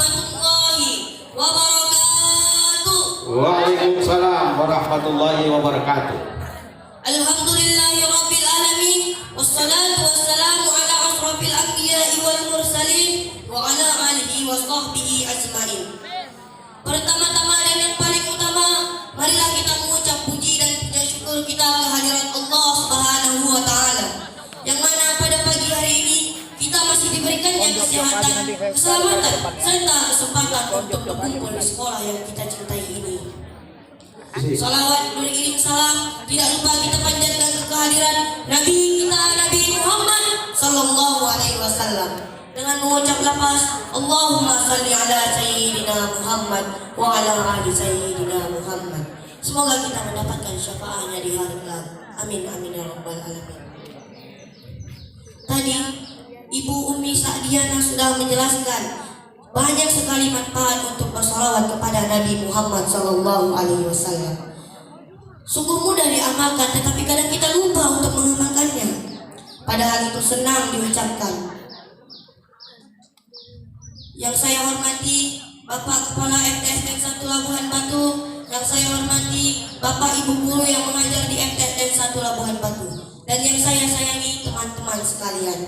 warahmatullahi wabarakatuh. Waalaikumsalam warahmatullahi wabarakatuh. Alhamdulillahirabbil alamin wassalatu wassalamu ala asrofil anbiya'i wal mursalin wa ala alihi wa sahbihi ajmain. Pertama-tama dan yang paling utama, marilah kita mengucap puji dan puja syukur kita kehadirat Allah Subhanahu wa taala, yang mana pada pagi hari ini kita masih diberikannya kesehatan, keselamatan, serta kesempatan untuk berkumpul di sekolah yang kita cintai ini. Salawat beriring salam tidak lupa kita panjatkan ke kehadiran Nabi kita, Nabi Muhammad sallallahu alaihi wasallam, dengan mengucap lafaz Allahumma salli ala sayyidina Muhammad wa ala ali sayyidina Muhammad. Semoga kita mendapatkan syafaatnya di hari kelak. Amin amin ya rabbal alamin. Tadi Ibu Umi Sa'diana sudah menjelaskan banyak sekali manfaat untuk bersalawat kepada Nabi Muhammad sallallahu alaihi wasallam. Sungguh mudah diamalkan, tetapi kadang kita lupa untuk mengamalkannya. Padahal itu senang diucapkan. Yang saya hormati Bapak Kepala MTSN 1 Labuhan Batu, yang saya hormati Bapak Ibu guru yang mengajar di MTSN 1 Labuhan Batu, dan yang saya sayangi teman-teman sekalian.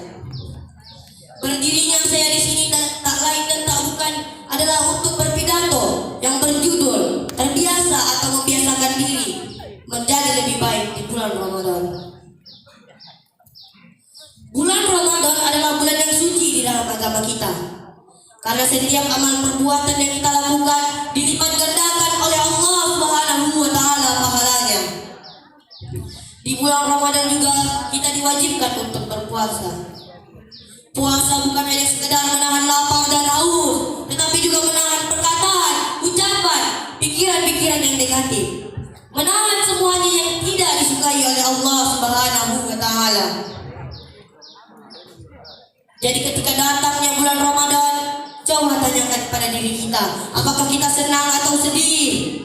Berdirinya saya di sini tak lain dan tak bukan adalah untuk berpidato yang berjudul terbiasa atau membiasakan diri menjadi lebih baik di bulan Ramadan. Bulan Ramadan adalah bulan yang suci di dalam agama kita, karena setiap amal perbuatan yang kita lakukan dilipat gandakan oleh Allah Subhanahu wa taala pahalanya. Di bulan Ramadan juga kita diwajibkan untuk berpuasa. Puasa bukan hanya sekedar menahan lapar dan haus, tetapi juga menahan perkataan, ucapan, pikiran-pikiran yang negatif, menahan semuanya yang tidak disukai oleh Allah Subhanahu wa taala. Jadi ketika datangnya bulan Ramadan, coba tanyakan pada diri kita, apakah kita senang atau sedih?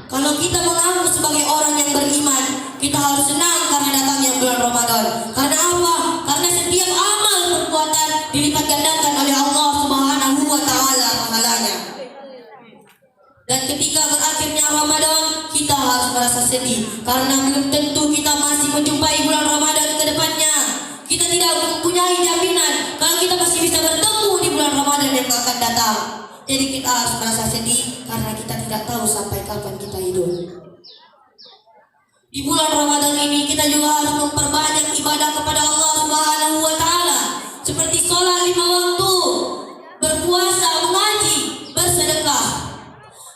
Kalau kita mengaku sebagai orang yang beriman, kita harus senang karena datangnya bulan Ramadan. Karena apa? Karena setiap amal perbuatan dilipat gandakan oleh Allah Subhanahu wa taala pahalanya. Dan ketika berakhirnya Ramadan, kita harus merasa sedih karena belum tentu kita masih menjumpai bulan Ramadan ke depannya. Kita tidak mempunyai jaminan kalau kita masih bisa bertemu di bulan Ramadan yang akan datang. Jadi kita harus merasa sedih karena kita tidak tahu sampai kapan kita hidup. Di bulan Ramadan ini kita juga harus memperbanyak ibadah kepada Allah Subhanahu wa taala, seperti sholat 5 waktu, berpuasa, mengaji, bersedekah.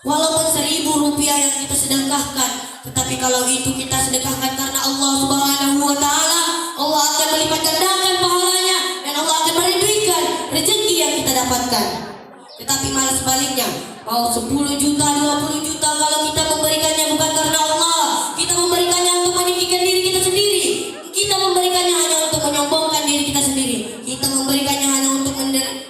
Walaupun 1.000 rupiah yang kita sedekahkan, tetapi kalau itu kita sedekahkan karena Allah Subhanahu wa taala, Allah akan melipat gandakan pahalanya dan Allah akan meridhoikan rezeki yang kita dapatkan. Tetapi malah sebaliknya, mau 10 juta, 20 juta, kalau kita memberikannya bukan karena Allah, kita memberikannya untuk meninggikan diri kita sendiri, kita memberikannya hanya untuk menyombongkan diri kita sendiri, kita memberikannya hanya untuk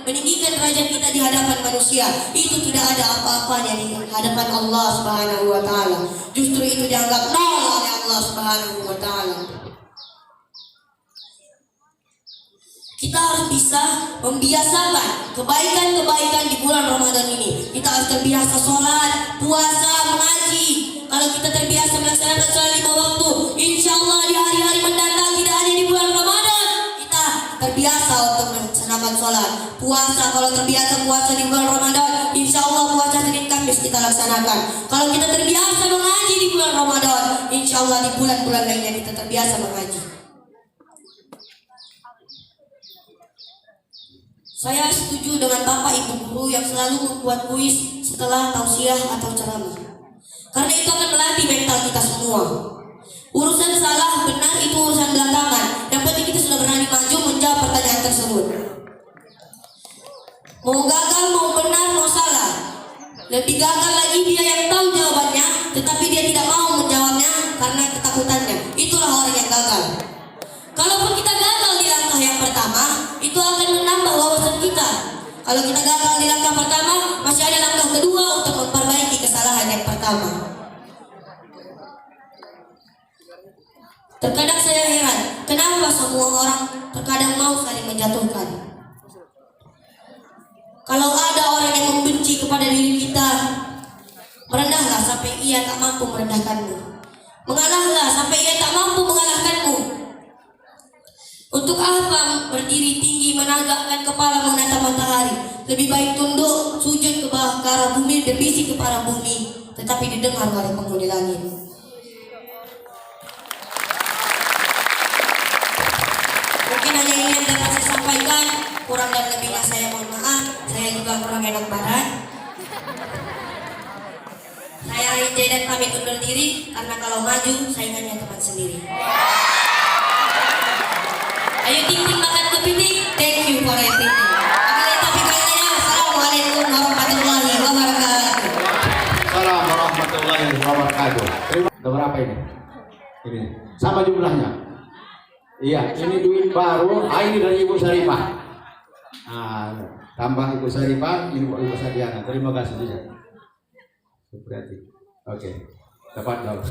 meninggikan derajat kita di hadapan manusia, itu tidak ada apa-apanya di hadapan Allah Subhanahu wa taala. Justru itu dianggap nol oleh Allah Subhanahu wa taala. Kita harus bisa membiasakan kebaikan-kebaikan di bulan Ramadan ini. Kita harus terbiasa sholat, puasa, mengaji. Kalau kita terbiasa melaksanakan sholat 5 waktu, insya Allah di hari-hari mendatang tidak hanya di bulan Ramadan, kita terbiasa untuk melaksanakan sholat. Puasa, kalau terbiasa puasa di bulan Ramadan, insya Allah puasa Senin Kamis kita laksanakan. Kalau kita terbiasa mengaji di bulan Ramadan, insya Allah di bulan-bulan lainnya kita terbiasa mengaji. Saya setuju dengan Bapak Ibu guru yang selalu membuat kuis setelah tausiah atau ceramah, karena itu akan melatih mental kita semua. Urusan salah benar itu urusan belakangan, yang penting kita sudah berani maju menjawab pertanyaan tersebut. Mau gagal, mau benar, mau salah. Lebih gagal lagi dia yang tahu jawabannya, tetapi dia tidak mau menjawabnya karena ketakutannya. Itulah orang yang gagal. Kalaupun kita gagal di langkah yang pertama, itu akan menambah wawasan kita. Kalau kita gagal di langkah pertama, masih ada langkah kedua untuk memperbaiki kesalahan yang pertama. Terkadang saya heran, kenapa semua orang terkadang mau saling menjatuhkan. Kalau ada orang yang membenci kepada diri kita, merendahlah sampai ia tak mampu merendahkanmu. Mengalahlah sampai ia tak mampu mengalahkanmu. Untuk apa berdiri tinggi menegakkan kepala menatap matahari? Lebih baik tunduk sujud ke arah bumi, berbisik ke arah bumi, tetapi didengar oleh penghuni langit. Mungkin hanya ini yang dapat saya sampaikan. Kurang dan lebihnya saya mohon maaf. Saya juga kurang enak badan. Saya Jaidan pamit undur diri karena kalau maju saingannya teman sendiri. Ayo ting-ting makan kepiting. Thank you for everything. Assalamualaikum warahmatullahi wabarakatuh. Assalamualaikum warahmatullahi wabarakatuh. Terima berapa ini? Ini sama jumlahnya. Iya, ini duit baru. Ini dari Ibu Saripah. Tambah Ibu Saripah, ini Ibu Sadiana. Terima kasih juga. Berarti. Oke. Dapat dong.